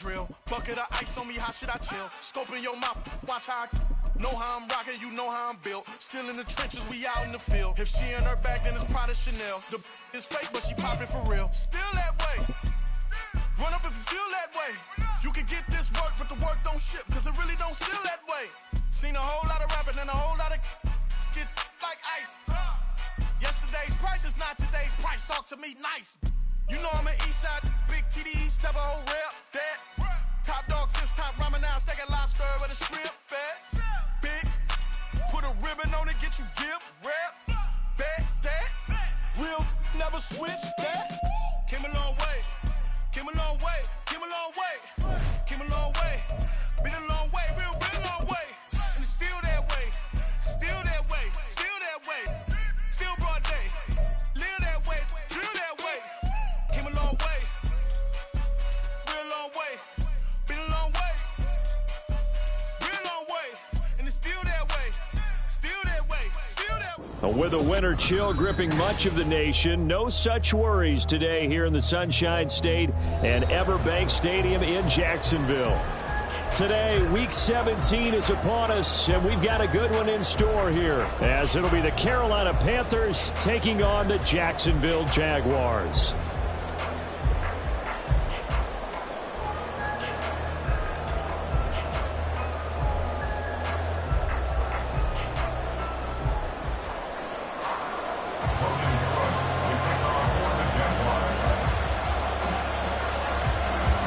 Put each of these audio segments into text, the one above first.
drill. Bucket of ice on me, how should I chill? Scope in your mouth, watch how I know how I'm rocking, you know how I'm built. Still in the trenches, we out in the field. If she in her bag, then it's Prada Chanel. The is fake, but she popping for real. Still that way. Run up if you feel that way. You can get this work, but the work don't ship, cause it really don't feel that way. Seen a whole lot of rapping and a whole lot of get like ice. Yesterday's price is not today's price. Talk to me nice. You know I'm an east side, big TDE, step a whole rep, that. Top dog since top ramen now, stacking lobster with a shrimp, fat. Big, put a ribbon on it, get you give, rep, back, that. Real, never switch, that. Came a long way, came a long way, came a long way, came a long way. Been a long way, real long way. And it's still that way, still that way, still that way. Still broad day, live that way, drill that way. Came a long way, real long way. Been a long way, real long way. And it's still that way, still that way, still that way. With a winter chill gripping much of the nation, no such worries today here in the Sunshine State and Everbank Stadium in Jacksonville. Today, Week 17 is upon us, and we've got a good one in store here, as it'll be the Carolina Panthers taking on the Jacksonville Jaguars.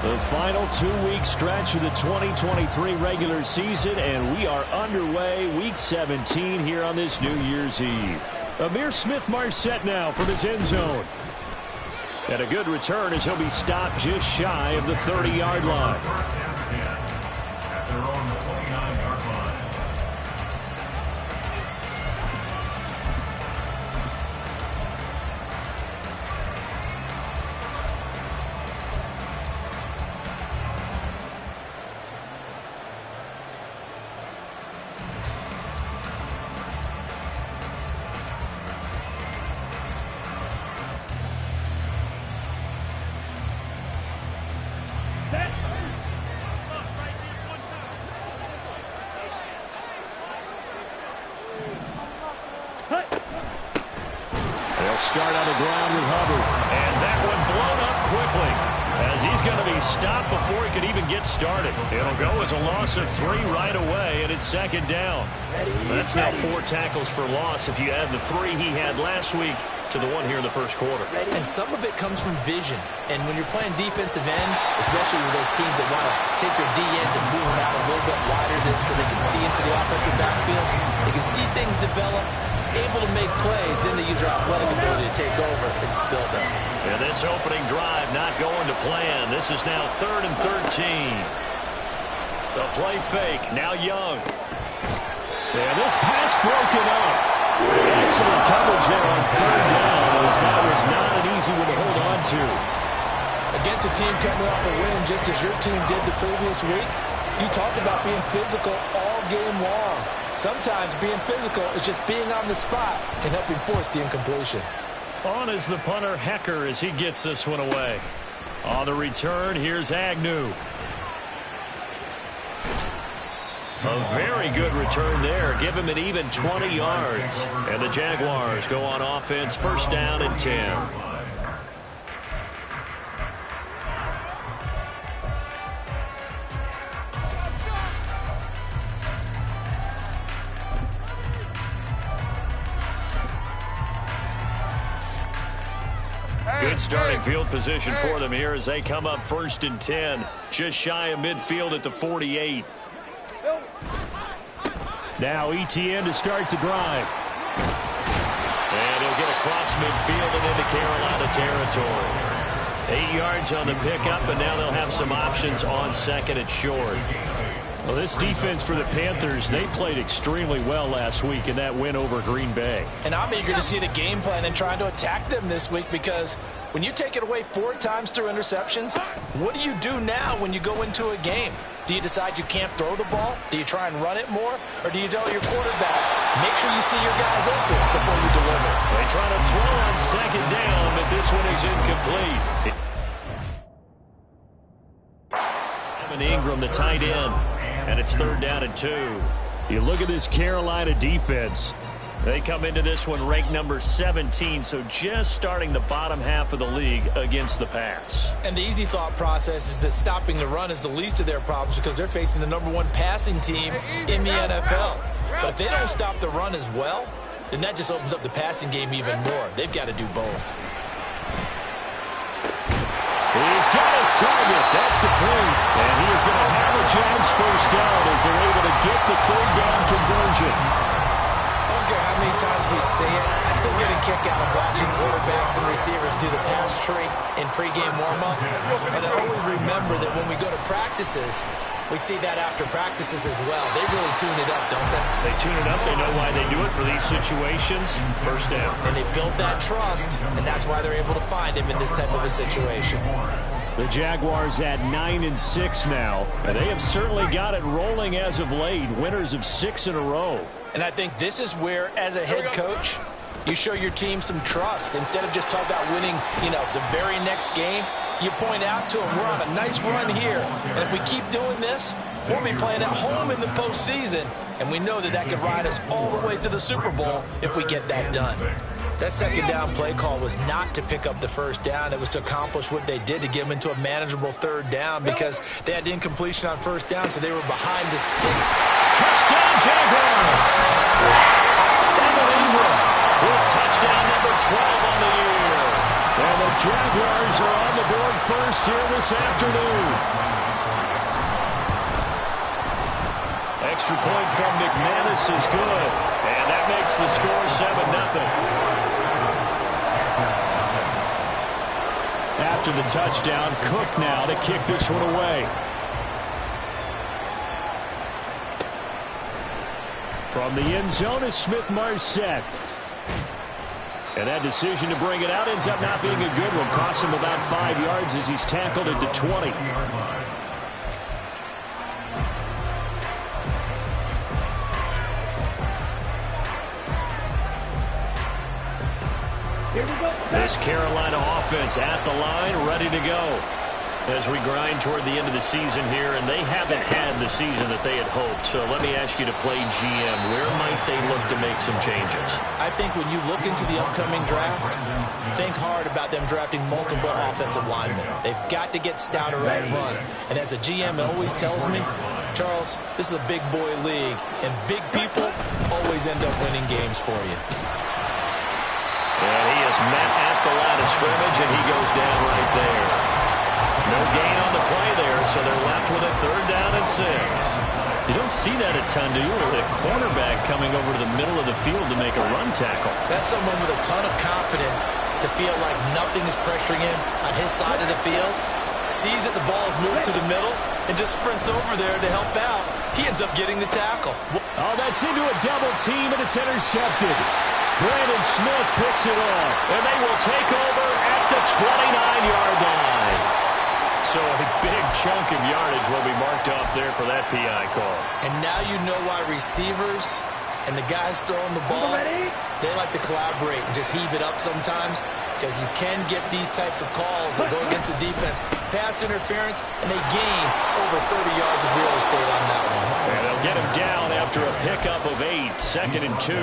The final 2-week stretch of the 2023 regular season, and we are underway Week 17 here on this New Year's Eve. Amir Smith-Marset now from his end zone. And a good return as he'll be stopped just shy of the 30-yard line. At their own 29-yard line. They'll start on the ground with Hubbard. And that one blown up quickly, as he's going to be stopped before he could even get started. It'll go as a loss of 3 right away, and it's second down. That's now 4 tackles for loss if you add the 3 he had last week to the one here in the first quarter. And some of it comes from vision. And when you're playing defensive end, especially with those teams that want to take their D-ends and move them out a little bit wider so they can see into the offensive backfield, they can see things develop, able to make plays, then they use their athletic ability to take over and spill them. And this opening drive not going to plan. This is now 3rd and 13. The play fake, now Young. And this pass broken up. Excellent coverage there on 3rd down, as that was not an easy one to hold on to. Against a team coming off a win just as your team did the previous week, you talked about being physical all game long. Sometimes being physical is just being on the spot and helping force the incompletion. On is the punter Hecker as he gets this one away. On the return, here's Agnew. A very good return there. Give him an even 20 yards. And the Jaguars go on offense, 1st down and 10. Good starting field position for them here as they come up 1st and 10. Just shy of midfield at the 48. Now Etienne to start the drive. And he'll get across midfield and into Carolina territory. 8 yards on the pickup, and now they'll have some options on 2nd and short. Well, this defense for the Panthers, they played extremely well last week in that win over Green Bay. And I'm eager to see the game plan and trying to attack them this week, because when you take it away 4 times through interceptions, what do you do now when you go into a game? Do you decide you can't throw the ball? Do you try and run it more? Or do you tell your quarterback, make sure you see your guys open before you deliver? They try to throw on 2nd down, but this one is incomplete. Ingram, the tight end, and it's 3rd down and 2. You look at this Carolina defense. They come into this one ranked number 17, so just starting the bottom half of the league against the pass. And the easy thought process is that stopping the run is the least of their problems because they're facing the #1 passing team in the NFL. But if they don't stop the run as well, then that just opens up the passing game even more. They've got to do both. He's got his target. That's complete. And he is going to have a Jags 1st down as they're able to get the 3rd down conversion. I don't care how many times we say it, I still get a kick out of watching quarterbacks and receivers do the pass tree in pregame warm-up. And I always remember that when we go to practices, we see that after practices as well. They really tune it up, don't they? They tune it up. They know why they do it for these situations. 1st down. And they build that trust, and that's why they're able to find him in this type of a situation. The Jaguars at 9-6 now, and they have certainly got it rolling as of late. Winners of 6 in a row. And I think this is where, as a head coach, you show your team some trust. Instead of just talking about winning, the very next game, you point out to them, we're on a nice run here. And if we keep doing this, we'll be playing at home in the postseason. And we know that can ride us all the way to the Super Bowl if we get that done. That 2nd down play call was not to pick up the 1st down. It was to accomplish what they did, to get them into a manageable 3rd down because they had incompletion on 1st down, so they were behind the sticks. Touchdown, Jaguars! Evan Ingram with touchdown number 12 on the year. And the Jaguars are on the board first here this afternoon. Extra point from McManus is good. And that makes the score 7-0. After the touchdown, Cook now to kick this one away. From the end zone is Smith-Marset. And that decision to bring it out ends up not being a good one. Cost him about 5 yards as he's tackled at the 20. This Carolina offense at the line, ready to go as we grind toward the end of the season here, and they haven't had the season that they had hoped. So let me ask you to play GM. Where might they look to make some changes? I think when you look into the upcoming draft, think hard about them drafting multiple offensive linemen. They've got to get stouter up front. And as a GM, it always tells me, Charles, this is a big boy league, and big people always end up winning games for you. And he is met at the line of scrimmage, and he goes down right there. No gain on the play there, so they're left with a 3rd down and 6. You don't see that a ton, do you? With a cornerback coming over to the middle of the field to make a run tackle. That's someone with a ton of confidence to feel like nothing is pressuring him on his side of the field. Sees that the ball is moved to the middle and just sprints over there to help out. He ends up getting the tackle. Oh, that's into a double team, and it's intercepted. Brandon Smith picks it off, and they will take over at the 29-yard line. So a big chunk of yardage will be marked off there for that PI call. And now you know why receivers and the guys throwing the ball, they like to collaborate and just heave it up sometimes, because you can get these types of calls that go against the defense. Pass interference, and they gain over 30 yards of real estate on that one. And they'll get him down after a pickup of 8, 2nd and 2.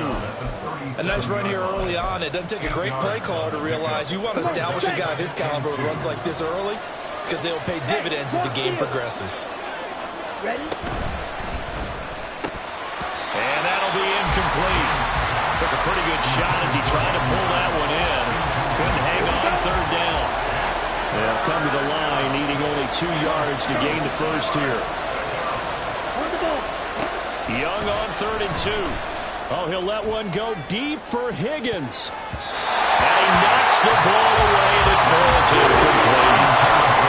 A nice run here early on. It doesn't take a great play caller to realize you want to establish a guy of his caliber with runs like this early, because they'll pay dividends as the game progresses. Ready? And that'll be incomplete. Took a pretty good shot as he tried to pull that one in. Couldn't hang on 3rd down. They'll come to the line, needing only 2 yards to gain the first here. Young on 3rd and 2. Oh, he'll let one go deep for Higgins. And he knocks the ball away, and it falls incomplete.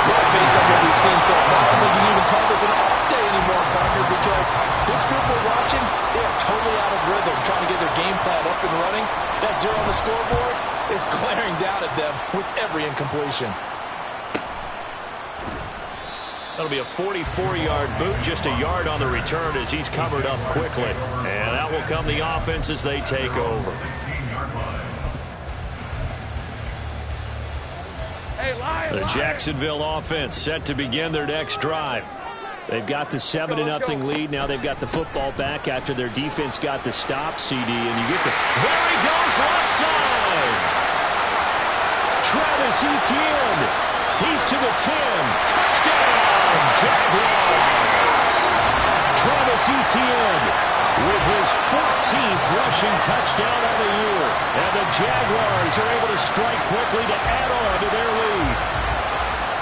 Well, based on what we've seen so far, I don't think you can even call this an off day anymore, partner, because this group we're watching, they are totally out of rhythm, trying to get their game plan up and running. That 0 on the scoreboard is glaring down at them with every incompletion. That'll be a 44-yard boot, just a yard on the return as he's covered up quickly. And that will come the offense as they take over. The Jacksonville offense set to begin their next drive. They've got the 7-0 lead. Now they've got the football back after their defense got the stop, CD. And you get the... There he goes, left side. Travis Etienne. He's to the 10. Touchdown, Jaguars. Travis Etienne with his 14th rushing touchdown of the year. And the Jaguars are able to strike quickly to add on to their lead.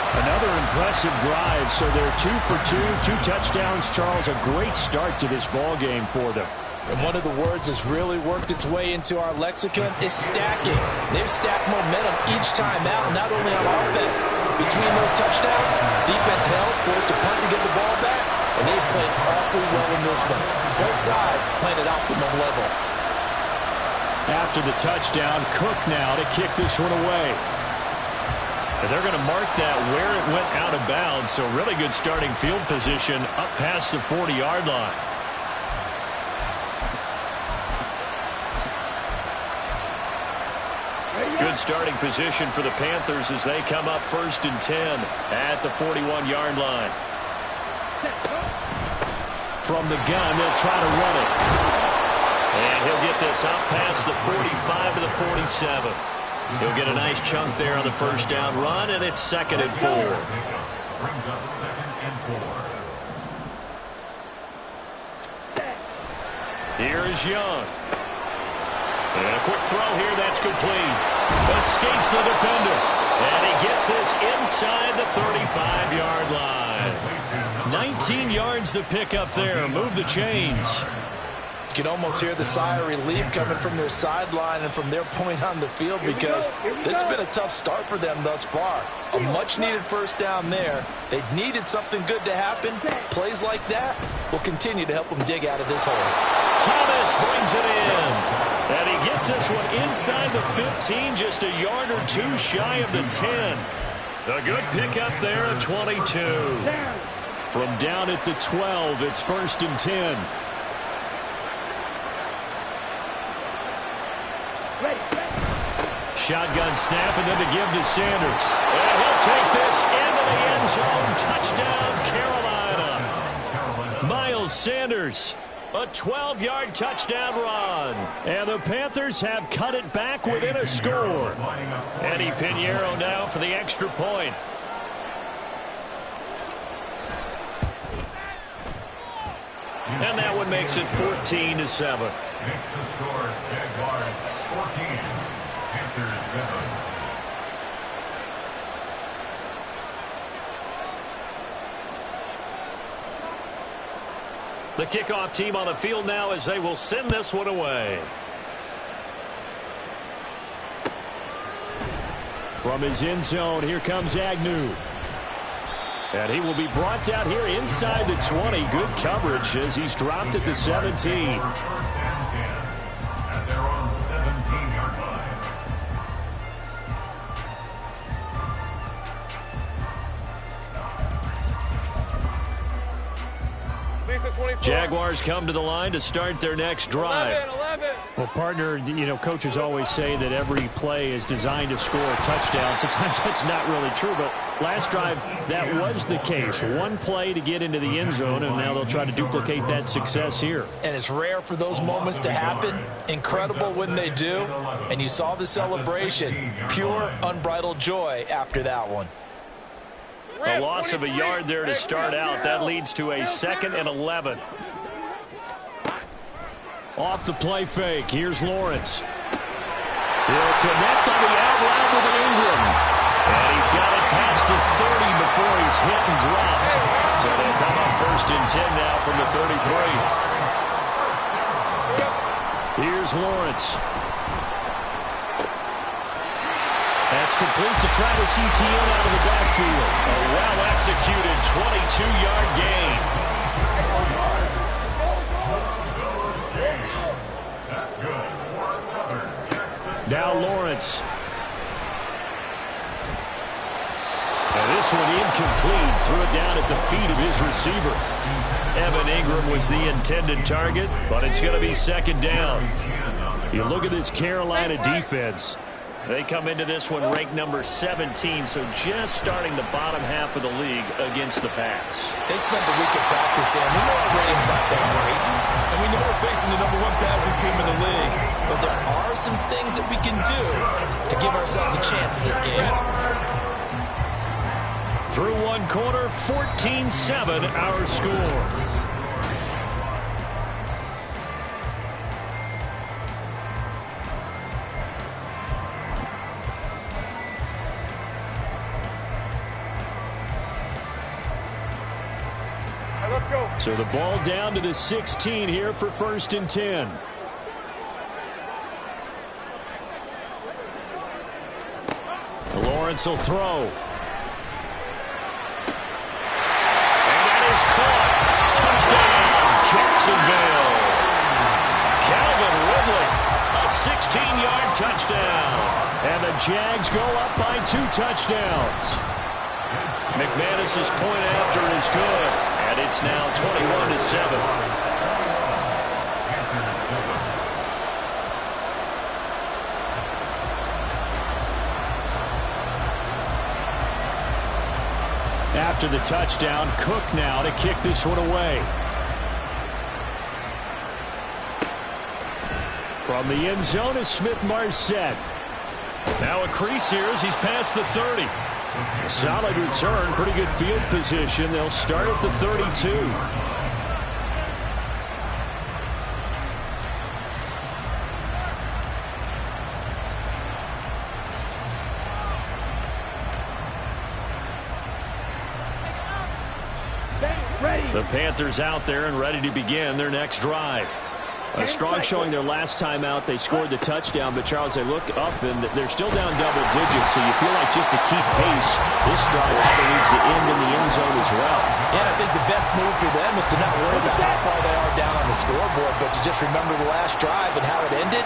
Another impressive drive, so they're 2 for 2 touchdowns, Charles. A great start to this ball game for them. And one of the words that's really worked its way into our lexicon is stacking. They've stacked momentum each time out, not only on offense. Between those touchdowns, defense held, forced a punt to get the ball back, and they played awfully well in this one. Both sides playing at optimum level. After the touchdown, Cook now to kick this one away. And they're going to mark that where it went out of bounds, so really good starting field position up past the 40-yard line. Good starting position for the Panthers as they come up 1st and 10 at the 41-yard line. From the gun, they'll try to run it. And he'll get this up past the 45 to the 47. He'll get a nice chunk there on the first down run, and it's 2nd and 4. Brings up 2nd and 4. Here is Young. And a quick throw here, that's complete. Escapes the defender. And he gets this inside the 35-yard line. 19 yards to pick up there. Move the chains. You can almost hear the sigh of relief coming from their sideline and from their point on the field, because this has been a tough start for them thus far. A much-needed first down there. They needed something good to happen. Plays like that will continue to help them dig out of this hole. Thomas brings it in. And he gets this one inside the 15, just a yard or two shy of the 10. A good pickup there at 22. From down at the 12, it's 1st and 10. Shotgun snap, and then to give to Sanders. And he'll take this into the end zone. Touchdown, Carolina. Miles Sanders, a 12-yard touchdown run. And the Panthers have cut it back within a score. Eddie Pinheiro now for the extra point. And that one makes it 14-7. Makes the score Jaguars 14. Panthers 7. The kickoff team on the field now as they will send this one away. From his end zone, here comes Agnew. And he will be brought down here inside the 20. Good coverage as he's dropped at the 17. Jaguars come to the line to start their next drive. 11. Well, partner, you know, coaches always say that every play is designed to score a touchdown. Sometimes that's not really true, but last drive, that was the case. One play to get into the end zone, and now they'll try to duplicate that success here. And it's rare for those moments to happen. Incredible when they do. And you saw the celebration. Pure, unbridled joy after that one. A loss of a yard there to start out. That leads to a 2nd and 11. Off the play fake. Here's Lawrence. He'll connect on the out route with an Ingram. And he's got it past the 30 before he's hit and dropped. So they'll come up 1st and 10 now from the 33. Here's Lawrence. That's complete to Travis Etienne out of the backfield. A well-executed 22-yard gain. That's good. Now Lawrence. And this one incomplete. Threw it down at the feet of his receiver. Evan Ingram was the intended target, but it's going to be 2nd down. You look at this Carolina defense. They come into this one ranked number 17, so just starting the bottom half of the league against the pass. They spent the week of practice in. We know our rating's not that great. And we know we're facing the number 1 passing team in the league. But there are some things that we can do to give ourselves a chance in this game. Through one quarter, 14-7 our score. So the ball down to the 16 here for 1st and 10. Lawrence will throw. And that is caught. Touchdown, Jacksonville. Calvin Ridley, a 16-yard touchdown. And the Jags go up by 2 touchdowns. McManus's point after is good. And it's now 21-7. After the touchdown, Cook now to kick this one away. From the end zone is Smith-Marset. Now a crease here as he's past the 30. Solid return, pretty good field position. They'll start at the 32. The Panthers out there and ready to begin their next drive. A strong showing their last time out. They scored the touchdown, but Charles, they look up and they're still down double digits, so you feel like just to keep pace, this drive probably needs to end in the end zone as well. Yeah, I think the best move for them is to not worry about how far they are down on the scoreboard, but to just remember the last drive and how it ended.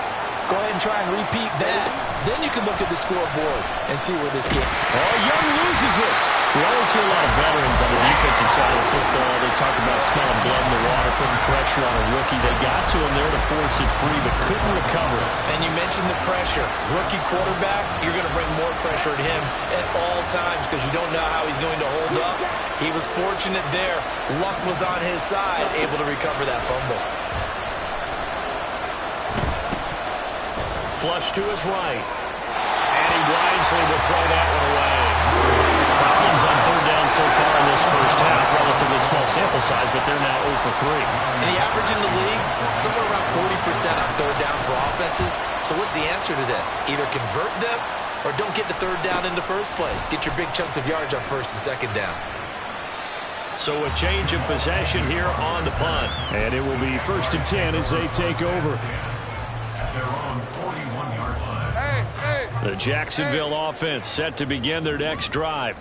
Go ahead and try and repeat that. Then you can look at the scoreboard and see where this game. Oh, Young loses it. We always see a lot of veterans on the defensive side of the football. They talk about smelling blood in the water, putting pressure on a rookie. They got to him there to force it free, but couldn't recover it. And you mentioned the pressure. Rookie quarterback, you're going to bring more pressure at him at all times because you don't know how he's going to hold up. He was fortunate there. Luck was on his side, able to recover that fumble. Flush to his right. And he wisely will throw that one away. Problems on 3rd down so far in this first half. Relatively small sample size, but they're now 0 for 3. And the average in the league, somewhere around 40% on 3rd down for offenses. So what's the answer to this? Either convert them or don't get the 3rd down in the first place. Get your big chunks of yards on 1st and 2nd down. So a change of possession here on the punt. And it will be 1st and 10 as they take over. Their own 41-yard line. The Jacksonville offense set to begin their next drive.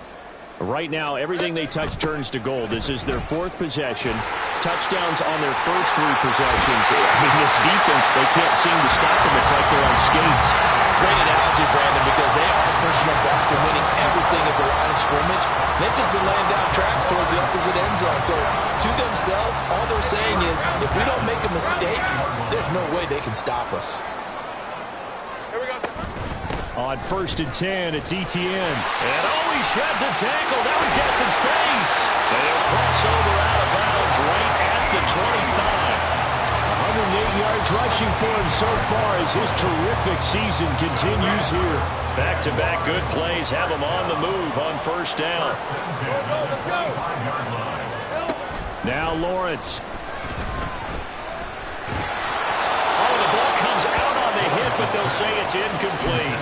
Right now, everything they touch turns to gold. This is their 4th possession. Touchdowns on their first 3 possessions. I mean, this defense, they can't seem to stop them. It's like they're on skates. Great analogy, Brandon, because they are pushing them back and winning everything at the line of scrimmage. They've just been laying down tracks towards the opposite end zone. So, to themselves, all they're saying is, if we don't make a mistake, there's no way they can stop us. On 1st and 10, it's Etienne. And he sheds a tackle. Now he's got some space. And he'll cross over out of bounds right at the 25. 108 yards rushing for him so far as his terrific season continues here. Back-to-back good plays have him on the move on 1st down. Now Lawrence. Oh, the ball comes out on the hit, but they'll say it's incomplete.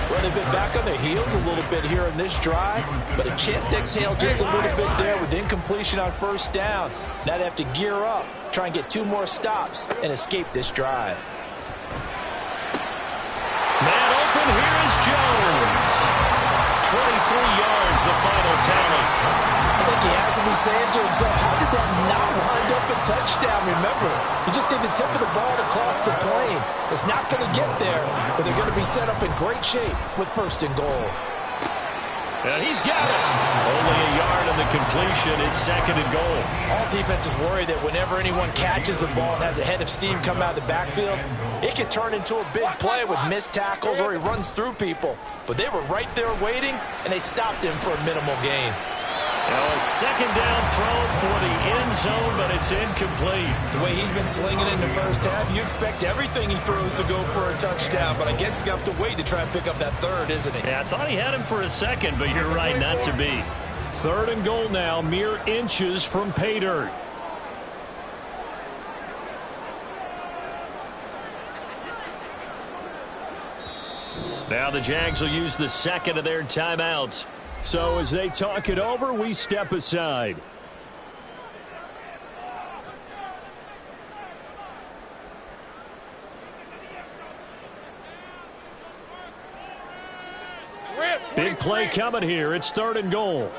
Well, they've been back on their heels a little bit here in this drive, but a chance to exhale just a little bit there with incompletion on 1st down. Now they have to gear up, try and get 2 more stops, and escape this drive. Man open, here is Jones. 23 yards, the final tally. I think he has to be saying to himself, how did that not wind up a touchdown? Remember, you just need the tip of the ball to cross the plane. It's not going to get there, but they're going to be set up in great shape with 1st and goal. And he's got it. Only a yard on the completion. It's 2nd and goal. All defenses worry that whenever anyone catches the ball and has a head of steam come out of the backfield, it can turn into a big play with missed tackles or he runs through people. But they were right there waiting, and they stopped him for a minimal gain. Now a 2nd down throw for the end zone, but it's incomplete. The way he's been slinging it in the first half, you expect everything he throws to go for a touchdown, but I guess he's going to have to wait to try and pick up that 3rd, isn't he? Yeah, I thought he had him for a second, but you're right, not to be. 3rd and goal now, mere inches from pay dirt. Now the Jags will use the 2nd of their timeouts. So as they talk it over, we step aside. Big play coming here. It's 3rd and goal.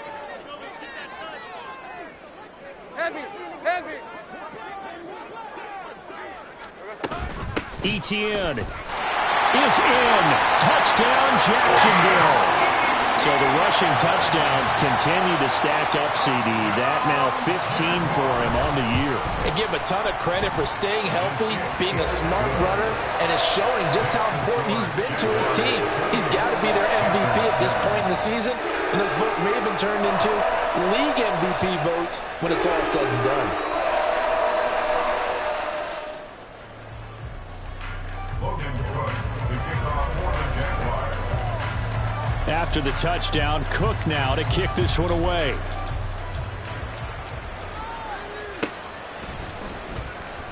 Etienne is in. Touchdown, Jacksonville. So the rushing touchdowns continue to stack up, CD. That now 15 for him on the year. And give him a ton of credit for staying healthy, being a smart runner, and is showing just how important he's been to his team. He's got to be their MVP at this point in the season, and those votes may have been turned into league MVP votes when it's all said and done. After the touchdown, Cook now to kick this one away.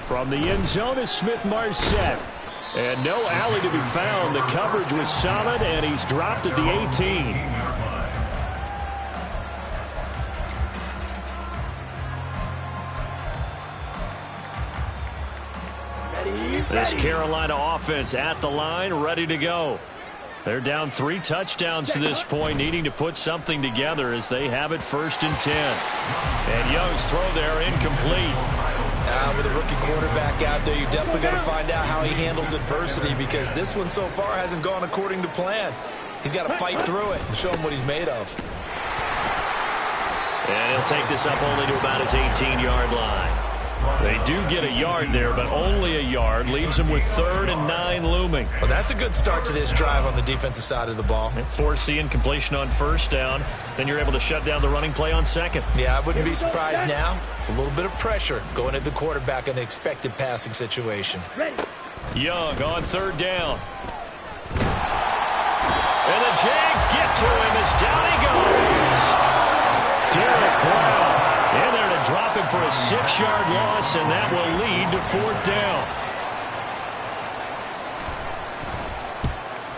From the end zone is Smith-Marset. And no alley to be found. The coverage was solid, and he's dropped at the 18. This Carolina offense at the line, ready to go. They're down 3 touchdowns to this point, needing to put something together as they have it 1st and 10. And Young's throw there incomplete. With a rookie quarterback out there, you're definitely going to find out how he handles adversity because this one so far hasn't gone according to plan. He's got to fight through it and show him what he's made of. And he'll take this up only to about his 18-yard line. They do get a yard there, but only a yard. Leaves them with 3rd and 9 looming. Well, that's a good start to this drive on the defensive side of the ball. And force incompletion on 1st down. Then you're able to shut down the running play on 2nd. Yeah, I wouldn't be surprised now. A little bit of pressure going at the quarterback in an expected passing situation. Young on 3rd down. And the Jags get to him as down he goes. Derek Brown in there to drop him for a 6-yard loss, and that will lead to 4th down.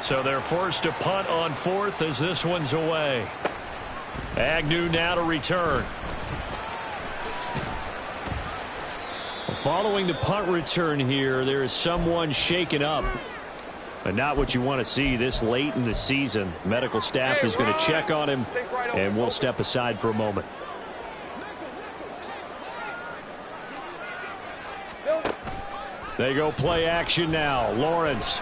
So they're forced to punt on 4th as this one's away. Agnew now to return. Following the punt return here, there is someone shaken up. But not what you want to see this late in the season. Medical staff is going to check on him, and we'll step aside for a moment. They go play action now. Lawrence.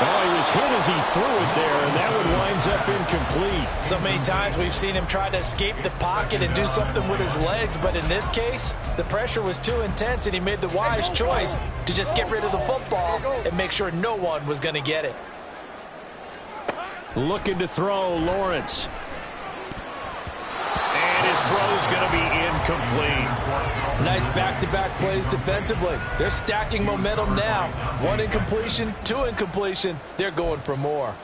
Oh, he was hit as he threw it there, and that one winds up incomplete. So many times we've seen him try to escape the pocket and do something with his legs, but in this case, the pressure was too intense, and he made the wise choice to just get rid of the football and make sure no one was going to get it. Looking to throw, Lawrence. And his throw's going to be incomplete. Nice back-to-back plays defensively. They're stacking momentum now. 1 incompletion, 2 incompletion. They're going for more.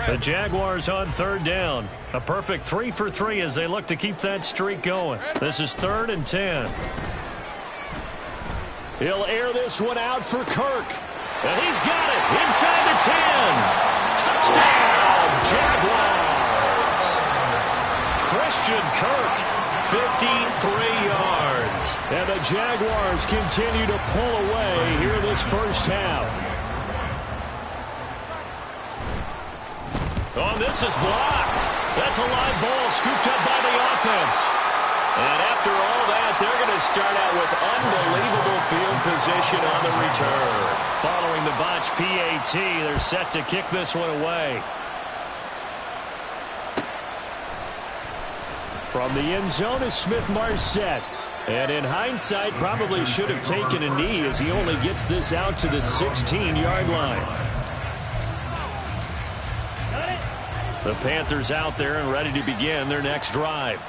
The Jaguars on 3rd down. A perfect 3 for 3 as they look to keep that streak going. This is 3rd and 10. He'll air this one out for Kirk. And he's got it inside the 10. Touchdown, Jaguars. Christian Kirk, 53 yards. And the Jaguars continue to pull away here this first half. Oh, this is blocked. That's a live ball scooped up by the offense. And after all that, they're going to start out with unbelievable field position on the return. Following the botch PAT, they're set to kick this one away. From the end zone is Smith-Marset. And in hindsight, probably should have taken a knee as he only gets this out to the 16-yard line. The Panthers out there and ready to begin their next drive.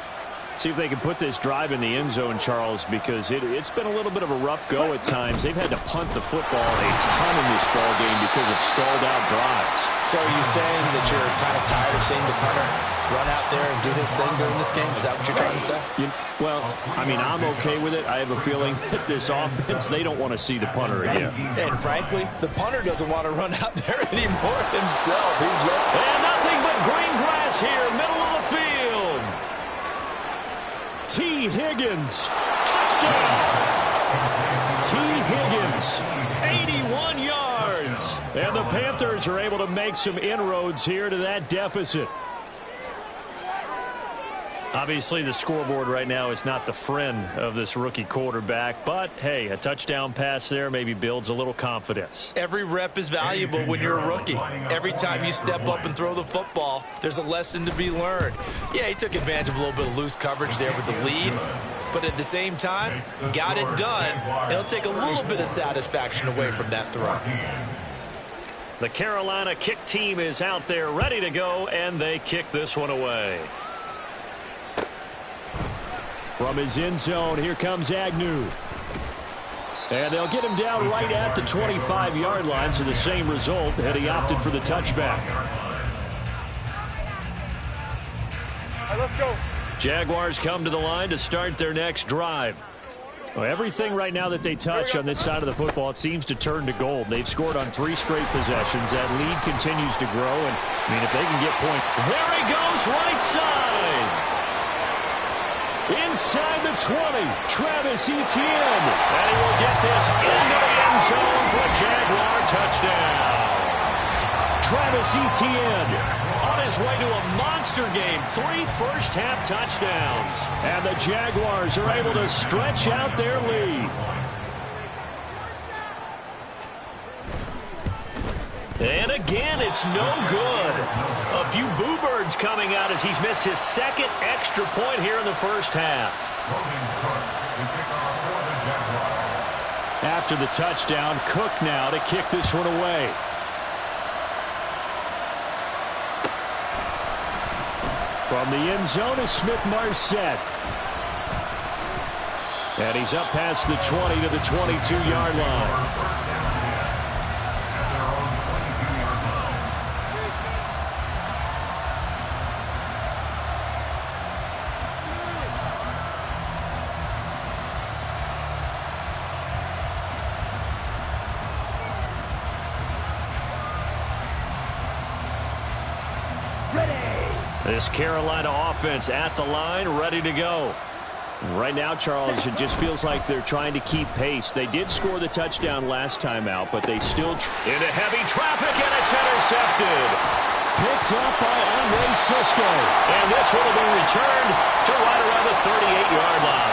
See if they can put this drive in the end zone, Charles, because it's been a little bit of a rough go at times. They've had to punt the football a ton in this ball game because of stalled-out drives. So are you saying that you're kind of tired of seeing the punter run out there and do his thing during this game? Is that what you're trying to say? Well, I mean, I'm okay with it. I have a feeling that this offense, they don't want to see the punter again. And frankly, the punter doesn't want to run out there anymore himself. And nothing but green grass here, middle of the field. T. Higgins, touchdown. T. Higgins, 81 yards. And the Panthers are able to make some inroads here to that deficit. Obviously, the scoreboard right now is not the friend of this rookie quarterback, but, hey, a touchdown pass there maybe builds a little confidence. Every rep is valuable when you're a rookie. Every time you step up and throw the football, there's a lesson to be learned. Yeah, he took advantage of a little bit of loose coverage there with the lead, but at the same time, got it done. It'll take a little bit of satisfaction away from that throw. The Carolina kick team is out there ready to go, and they kick this one away. From his end zone, here comes Agnew. And they'll get him down right at the 25-yard line, so the same result had he opted for the touchback. All right, let's go. Jaguars come to the line to start their next drive. Well, everything right now that they touch on this side of the football, it seems to turn to gold. They've scored on 3 straight possessions. That lead continues to grow, and I mean, if they can get points. There he goes, right side. Inside the 20, Travis Etienne. And he will get this into the end zone for a Jaguar touchdown. Travis Etienne on his way to a monster game. 3 first-half touchdowns. And the Jaguars are able to stretch out their lead. And again, it's no good. A few boo birds coming out as he's missed his second extra point here in the first half. After the touchdown, Cook now to kick this one away. From the end zone is Smith-Marset. And he's up past the 20 to the 22-yard line. This Carolina offense at the line, ready to go. Right now, Charles, it just feels like they're trying to keep pace. They did score the touchdown last time out, but they still into heavy traffic, and it's intercepted. Picked up by Andre Sisco. And this one will be returned to right around the 38-yard line.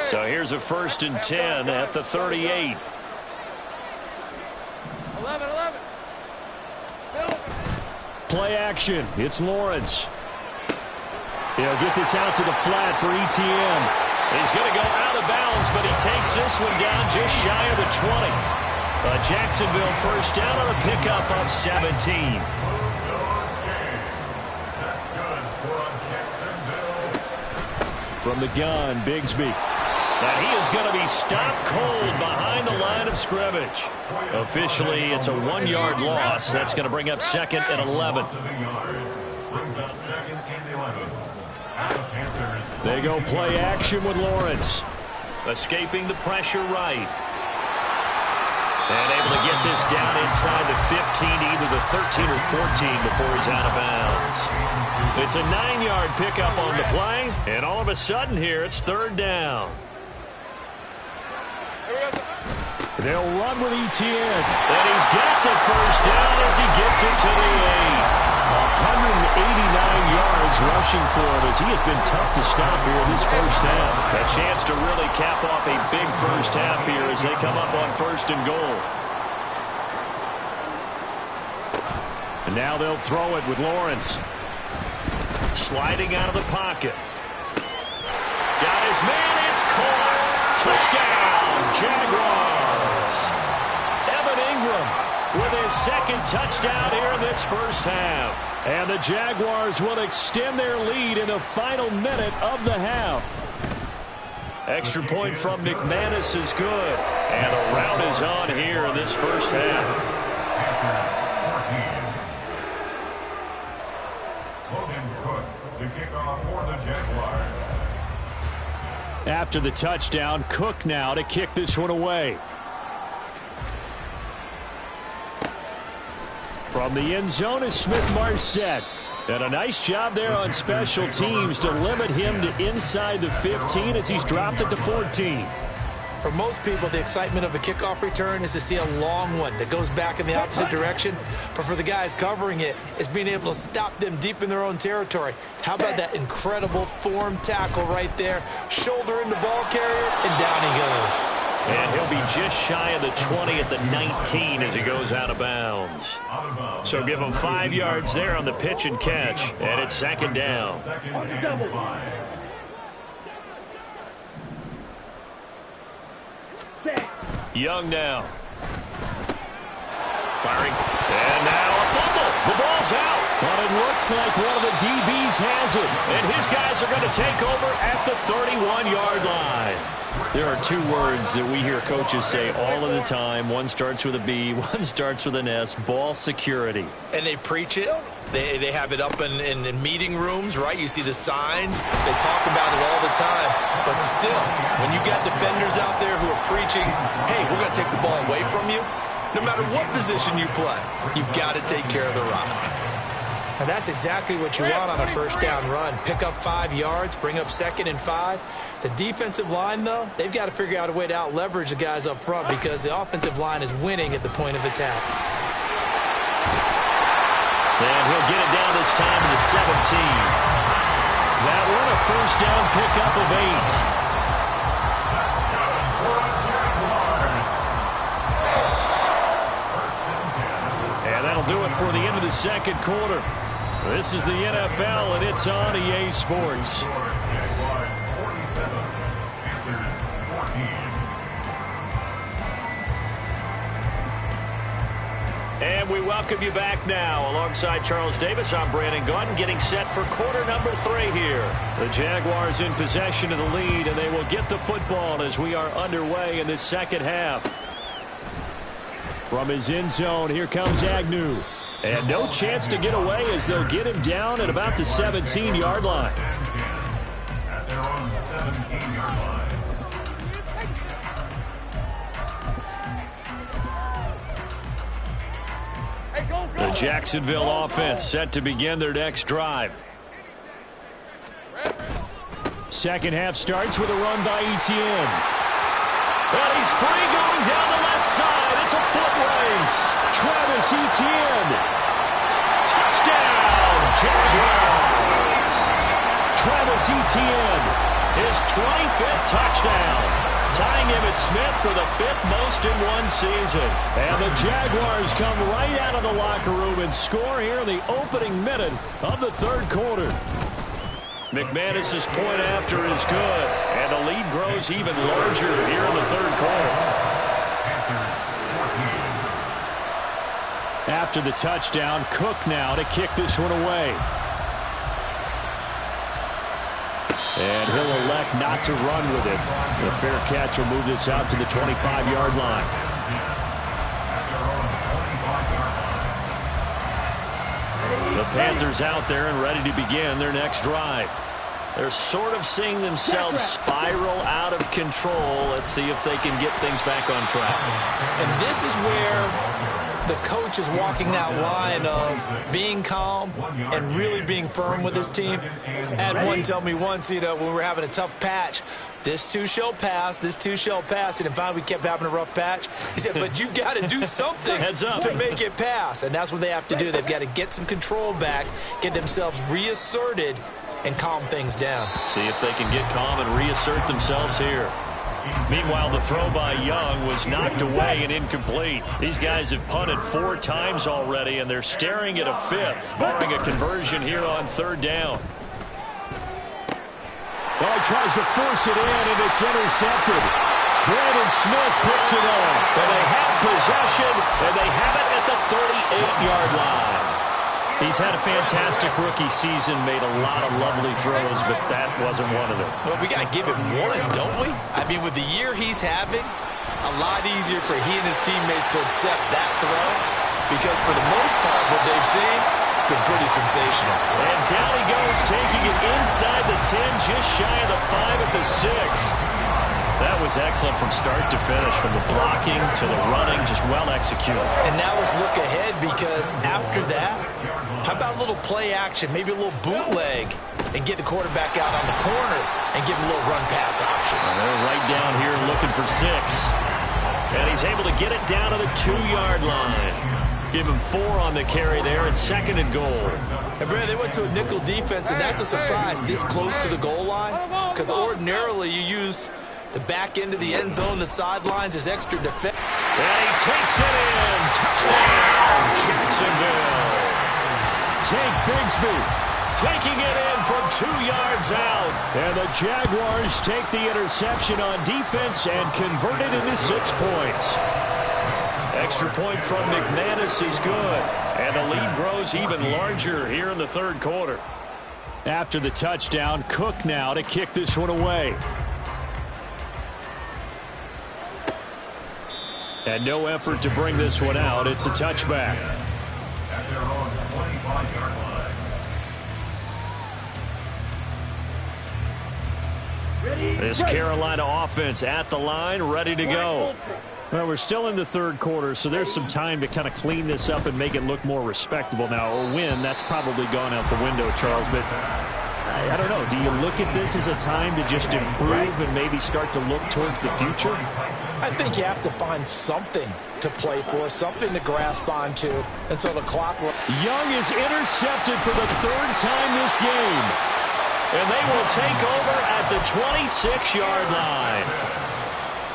So here's a 1st and 10 at the 38. 11. Play action. It's Lawrence. He'll get this out to the flat for Etienne. He's going to go out of bounds, but he takes this one down just shy of the 20. Jacksonville first down on a pickup of 17. From the gun, Bigsby. And he is going to be stopped cold behind the line of scrimmage. Officially, it's a 1-yard loss. That's going to bring up 2nd and 11. They go play action with Lawrence. Escaping the pressure right. And able to get this down inside the 15, either the 13 or 14 before he's out of bounds. It's a 9-yard pickup on the play, and all of a sudden here it's third down. They'll run with Etienne, and he's got the first down as he gets it to the 8. 189 yards rushing for him as he has been tough to stop here in this first half. A chance to really cap off a big first half here as they come up on first and goal. And now they'll throw it with Lawrence. Sliding out of the pocket. Got his man, it's caught. Touchdown, Jaguars. Evan Ingram with his second touchdown here in this first half. And the Jaguars will extend their lead in the final minute of the half. Extra point from McManus is good. And the rout is on here in this first half. To kick off for the Jaguars. After the touchdown, Cook now to kick this one away. From the end zone is Smith-Marset. And a nice job there on special teams to limit him to inside the 15 as he's dropped at the 14. For most people, the excitement of a kickoff return is to see a long one that goes back in the opposite direction. But for the guys covering it, it's being able to stop them deep in their own territory. How about that incredible form tackle right there? Shoulder in the ball carrier, and down he goes. And he'll be just shy of the 20 at the 19 as he goes out of bounds. So give him 5 yards there on the pitch and catch. And it's second down. Young now. Firing. And now a fumble. The ball's out. But it looks like one of the DBs has it. And his guys are going to take over at the 31-yard line. There are 2 words that we hear coaches say all of the time. One starts with a B, one starts with an S. Ball security. And they preach it. They have it up in meeting rooms, right? You see the signs. They talk about it all the time. But still, when you got defenders out there who are preaching, hey, we're going to take the ball away from you, no matter what position you play, you've got to take care of the rock. Now that's exactly what you want on a first down run. Pick up 5 yards, bring up 2nd and 5. The defensive line, though, they've got to figure out a way to out-leverage the guys up front because the offensive line is winning at the point of attack. And he'll get it down this time to the 17. That one a first down pickup of 8. And that'll do it for the end of the second quarter. This is the NFL, and it's on EA Sports. And we welcome you back now. Alongside Charles Davis, I'm Brandon Gaudin, getting set for quarter number 3 here. The Jaguars in possession of the lead, and they will get the football as we are underway in this second half. From his end zone, here comes Agnew. And no chance to get away as they'll get him down at about the 17-yard line. At their own 17-yard line. The Jacksonville offense set to begin their next drive. Second half starts with a run by Etienne. And he's free going down the left side. It's a foot race. Travis Etienne. Touchdown, Jaguars. Travis Etienne, his 25th touchdown. Tying Emmitt Smith for the 5th most in one season. And the Jaguars come right out of the locker room and score here in the opening minute of the third quarter. McManus's point after is good, and the lead grows even larger here in the third quarter. After the touchdown, Cook now to kick this one away. And he'll elect not to run with it. The fair catch will move this out to the 25-yard line. The Panthers out there and ready to begin their next drive. They're sort of seeing themselves spiral out of control. Let's see if they can get things back on track. And this is where the coach is walking that line of being calm and really being firm with his team. Had one tell me once, when we were having a tough patch, this too shall pass, this too shall pass. And finally we kept having a rough patch. He said, but you got to do something to make it pass. And that's what they have to do. They've got to get some control back, get themselves reasserted, and calm things down. See if they can get calm and reassert themselves here. Meanwhile, the throw by Young was knocked away and incomplete. These guys have punted 4 times already, and they're staring at a 5th, barring a conversion here on 3rd down. Well, he tries to force it in, and it's intercepted. Brandon Smith puts it on. And they have possession, and they have it at the 38-yard line. He's had a fantastic rookie season, made a lot of lovely throws, but that wasn't one of them. Well, we got to give him one, don't we? I mean, with the year he's having, a lot easier for he and his teammates to accept that throw, because for the most part, what they've seen, it's been pretty sensational. And down he goes, taking it inside the 10, just shy of the 5 at the 6. That was excellent from start to finish, from the blocking to the running, just well executed. And now let's look ahead, because after that, how about a little play action, maybe a little bootleg, and get the quarterback out on the corner and give him a little run-pass option. And they're right down here looking for 6. And he's able to get it down to the 2-yard line. Give him 4 on the carry there, and 2nd and goal. And Brad, they went to a nickel defense, and that's a surprise this close to the goal line, because ordinarily you use the back end of the end zone, the sidelines is extra defense. And he takes it in. Touchdown, Jacksonville. Tank Bigsby taking it in from 2 yards out. And the Jaguars take the interception on defense and convert it into 6 points. Extra point from McManus is good. And the lead grows even larger here in the 3rd quarter. After the touchdown, Cook now to kick this one away. And no effort to bring this one out. It's a touchback. At their own 25-yard line. This Carolina offense at the line, ready to go. Well, we're still in the 3rd quarter, so there's some time to kind of clean this up and make it look more respectable. Now, a win, that's probably gone out the window, Charles, but I don't know. Do you look at this as a time to just improve and maybe start to look towards the future? I think you have to find something to play for, something to grasp onto until the clock. Young is intercepted for the 3rd time this game. And they will take over at the 26-yard line.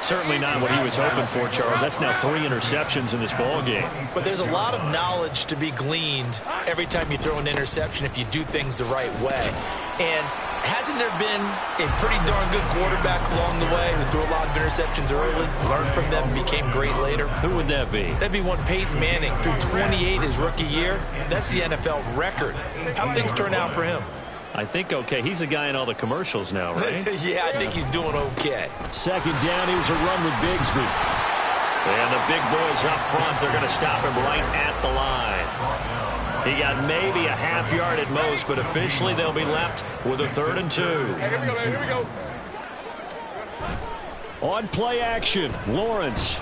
Certainly not what he was hoping for, Charles. That's now 3 interceptions in this ball game. But there's a lot of knowledge to be gleaned every time you throw an interception if you do things the right way. And hasn't there been a pretty darn good quarterback along the way who threw a lot of interceptions early, learned from them, and became great later? Who would that be? That'd be one Peyton Manning, threw 28 his rookie year. That's the NFL record. How'd things turn out for him? I think okay. He's the guy in all the commercials now, right? Yeah, I think he's doing okay. 2nd down, here's a run with Bigsby. And the big boys up front, they're going to stop him right at the line. He got maybe a half yard at most, but officially they'll be left with a 3rd and 2. Here we go. On play action, Lawrence.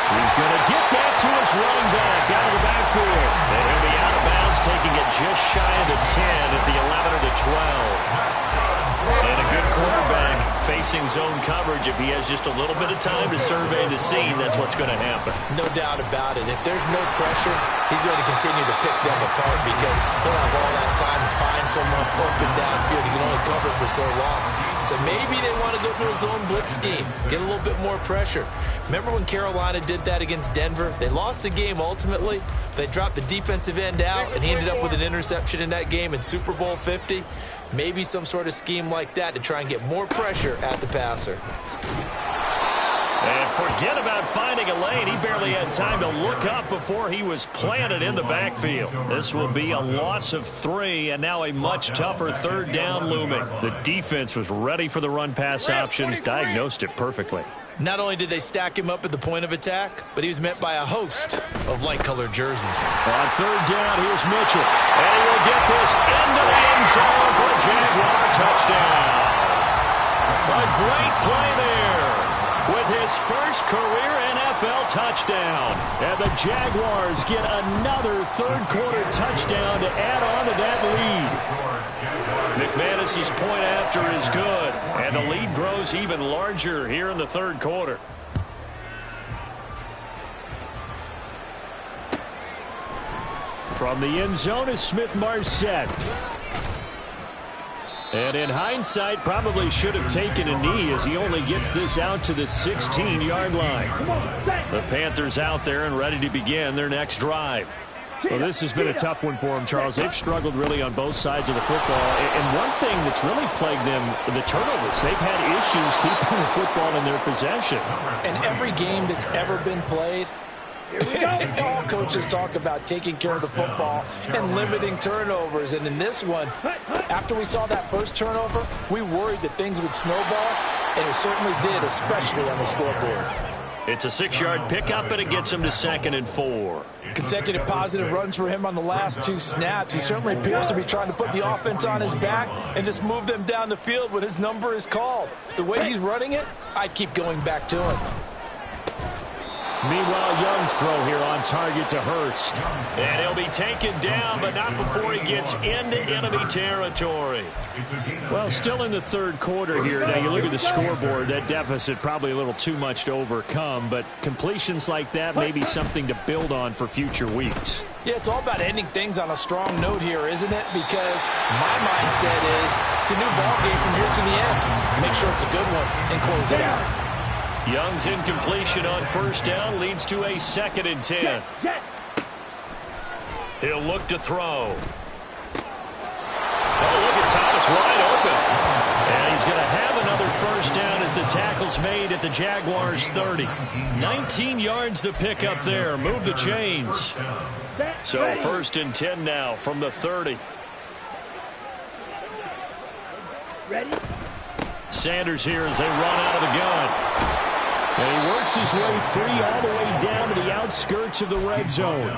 He's going to get that to his running back out of the backfield. And he'll be out of bounds, taking it just shy of the 10 at the 11 or the 12. And a good quarterback facing zone coverage. If he has just a little bit of time to survey the scene, that's what's going to happen. No doubt about it. If there's no pressure, he's going to continue to pick them apart because he'll have all that time to find someone open downfield. He can only cover for so long. So maybe they want to go through a zone blitz scheme, get a little bit more pressure. Remember when Carolina did that against Denver? They lost the game ultimately. They dropped the defensive end out, and he ended up with an interception in that game in Super Bowl 50. Maybe some sort of scheme like that to try and get more pressure at the passer. And forget about finding a lane. He barely had time to look up before he was planted in the backfield. This will be a loss of 3, and now a much tougher 3rd down looming. The defense was ready for the run-pass option, diagnosed it perfectly. Not only did they stack him up at the point of attack, but he was met by a host of light-colored jerseys. On third down, here's Mitchell. And he will get this into the end zone for a Jaguar touchdown. A great play there with his first career NFL touchdown. And the Jaguars get another third-quarter touchdown to add on to that lead. McManus's point after is good, and the lead grows even larger here in the third quarter. From the end zone is Smith-Marset. And in hindsight, probably should have taken a knee as he only gets this out to the 16-yard line. The Panthers out there and ready to begin their next drive. Well, this has been a tough one for them, Charles. They've struggled really on both sides of the football. And one thing that's really plagued them, the turnovers. They've had issues keeping the football in their possession. And every game that's ever been played, all coaches talk about taking care of the football and limiting turnovers. And in this one, after we saw that first turnover, we worried that things would snowball, and it certainly did, especially on the scoreboard. It's a 6-yard pickup, and it gets him to 2nd and 4. Consecutive positive runs for him on the last 2 snaps. He certainly appears to be trying to put the offense on his back and just move them down the field when his number is called. The way he's running it, I'd keep going back to him. Meanwhile, Young's throw here on target to Hurst. And he'll be taken down, but not before he gets into enemy territory. Well, still in the third quarter here. Now, you look at the scoreboard, that deficit probably a little too much to overcome, but completions like that may be something to build on for future weeks. Yeah, it's all about ending things on a strong note here, isn't it? Because my mindset is it's a new ball game from here to the end. Make sure it's a good one and close it out. Young's incompletion on first down leads to a 2nd and 10. He'll look to throw. Oh, look at Thomas wide open. And he's going to have another first down as the tackle's made at the Jaguars' 30. 19 yards to pick up there. Move the chains. So 1st and 10 now from the 30. Ready? Sanders here as they run out of the gun. And he works his way free all the way down to the outskirts of the red zone.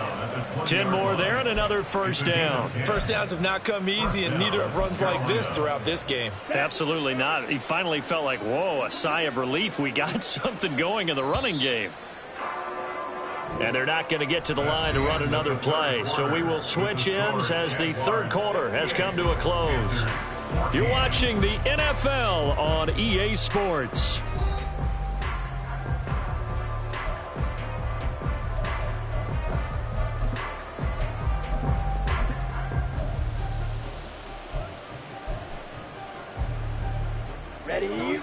10 more there and another first down. First downs have not come easy, and neither have runs like this throughout this game. Absolutely not. He finally felt like, whoa, a sigh of relief. We got something going in the running game. And they're not going to get to the line to run another play. So we will switch ends as the third quarter has come to a close. You're watching the NFL on EA Sports.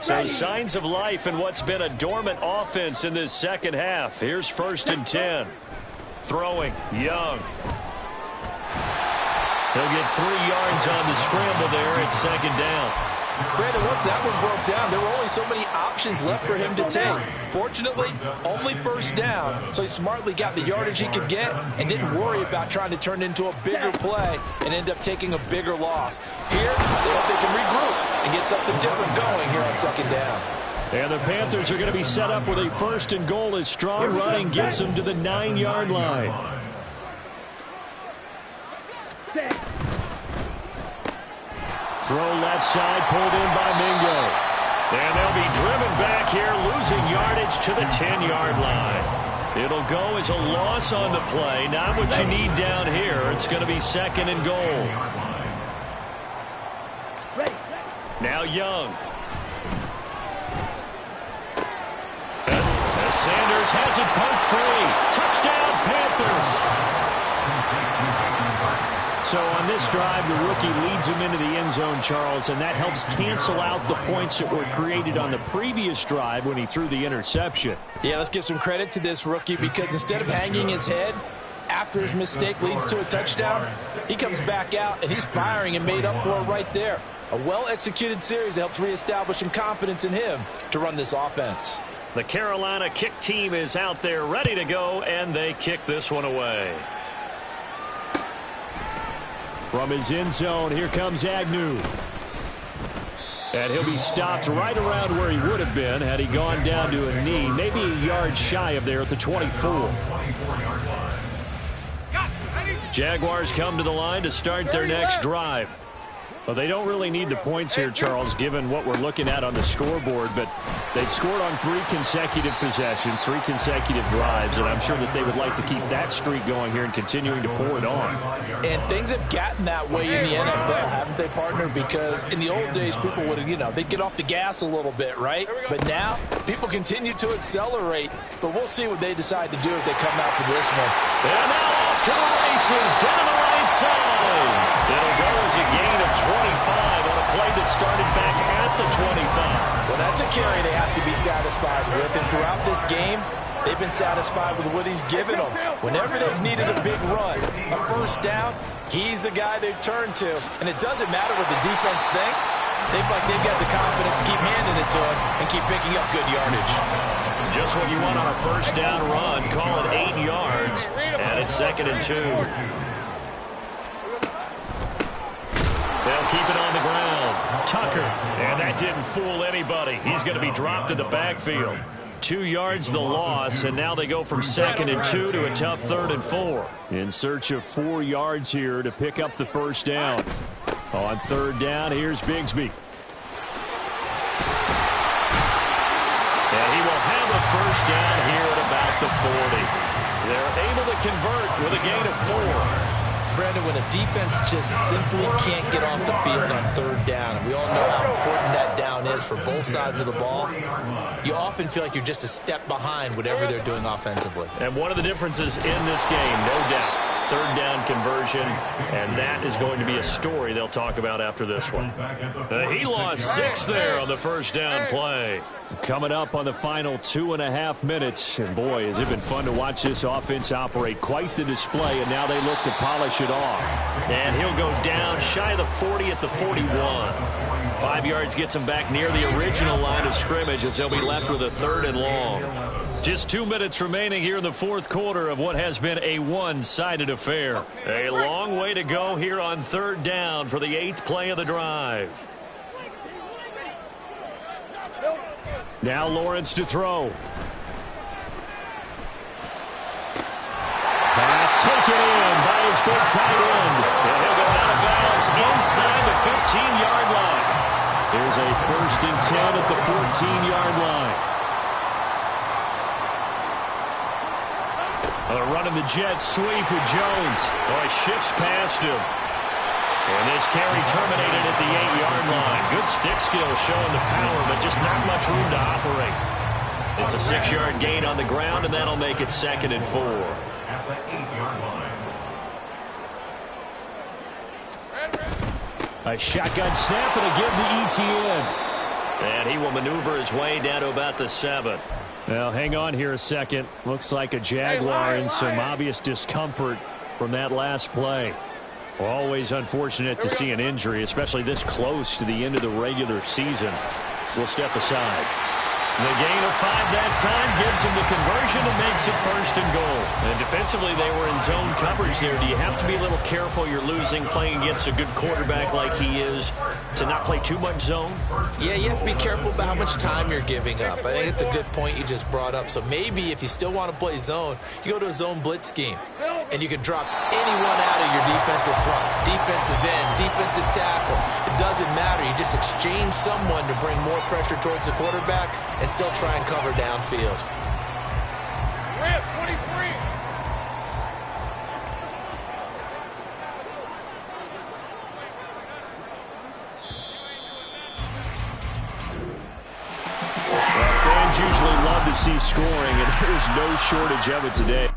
So signs of life in what's been a dormant offense in this second half. Here's 1st and 10. Throwing, Young. He'll get 3 yards on the scramble there at 2nd down. Brandon, once that one broke down, there were only so many options left for him to take. Fortunately, only first down, so he smartly got the yardage he could get and didn't worry about trying to turn it into a bigger play and end up taking a bigger loss. Here, they hope they can regroup and get something different going here on 2nd down. And the Panthers are going to be set up with a 1st and goal as strong running gets them to the 9-yard line. Throw left side, pulled in by Mingo. And they'll be driven back here, losing yardage to the 10-yard line. It'll go as a loss on the play. Not what you need down here. It's going to be 2nd and goal. Now Young. And Sanders has it poked free. Touchdown, Panthers. So on this drive, the rookie leads him into the end zone, Charles, and that helps cancel out the points that were created on the previous drive when he threw the interception. Yeah, let's give some credit to this rookie because instead of hanging his head after his mistake leads to a touchdown, he comes back out and he's firing and made up for it right there. A well-executed series that helps reestablish some confidence in him to run this offense. The Carolina kick team is out there ready to go, and they kick this one away. From his end zone, here comes Agnew. And he'll be stopped right around where he would have been had he gone down to a knee, maybe a yard shy of there at the 24. Jaguars come to the line to start their next drive. Well, they don't really need the points here, Charles, given what we're looking at on the scoreboard, but they've scored on 3 consecutive possessions, 3 consecutive drives, and I'm sure that they would like to keep that streak going here and continuing to pour it on. And things have gotten that way in the NFL, haven't they, partner? Because in the old days, people would, they'd get off the gas a little bit, right? But now, people continue to accelerate, but we'll see what they decide to do as they come out for this one. And now off to the races, down the right side. It'll go as a gain of 25 on a play that started back at the 25. Well, that's a carry they have to be satisfied with, and throughout this game, they've been satisfied with what he's given them. Whenever they've needed a big run, a first down, he's the guy they've turned to. And it doesn't matter what the defense thinks. They've got the confidence to keep handing it to him and keep picking up good yardage. Just what you want on a first down run. Call it 8 yards, and it's 2nd and 2. They'll keep it on the ground. Tucker, and that didn't fool anybody. He's going to be dropped in the backfield. 2 yards the loss, and now they go from 2nd and 2 to a tough 3rd and 4. In search of 4 yards here to pick up the first down. On 3rd down, here's Bigsby. And he will have a first down here at about the 40. They're able to convert with a gain of 4. Brandon, when a defense just simply can't get off the field on 3rd down, and we all know how important that down is for both sides of the ball, you often feel like you're just a step behind whatever they're doing offensively. And one of the differences in this game, no doubt, 3rd down conversion, and that is going to be a story they'll talk about after this one. He lost 6 there on the first down play. Coming up on the final 2.5 minutes, and boy, has it been fun to watch this offense operate. Quite the display, and now they look to polish it off. And he'll go down shy of the 40 at the 41. 5 yards gets him back near the original line of scrimmage as they'll be left with a 3rd and long. Just 2 minutes remaining here in the 4th quarter of what has been a one-sided affair. A long way to go here on 3rd down for the 8th play of the drive. Now Lawrence to throw. Pass taken in by his big tight end. And he'll go out of bounds inside the 15-yard line. Here's a 1st and 10 at the 14-yard line. Running the jet sweep with Jones. Oh, he shifts past him. And this carry terminated at the 8-yard line. Good stick skill showing the power, but just not much room to operate. It's a 6-yard gain on the ground, and that'll make it 2nd and 4. At the 8-yard line. A shotgun snap and a give to ETN. And he will maneuver his way down to about the 7. Well, hang on here a second. Looks like a Jaguar in some obvious discomfort from that last play. Always unfortunate to see an injury, especially this close to the end of the regular season. We'll step aside. The gain of 5 that time gives them the conversion and makes it 1st and goal. And defensively, they were in zone coverage there. Do you have to be a little careful you're losing playing against a good quarterback like he is to not play too much zone? Yeah, you have to be careful about how much time you're giving up. I think it's a good point you just brought up. So maybe if you still want to play zone, you go to a zone blitz scheme. And you can drop anyone out of your defensive front, defensive end, defensive tackle. It doesn't matter. You just exchange someone to bring more pressure towards the quarterback and still try and cover downfield. 23. Well, fans usually love to see scoring, and there's no shortage of it today.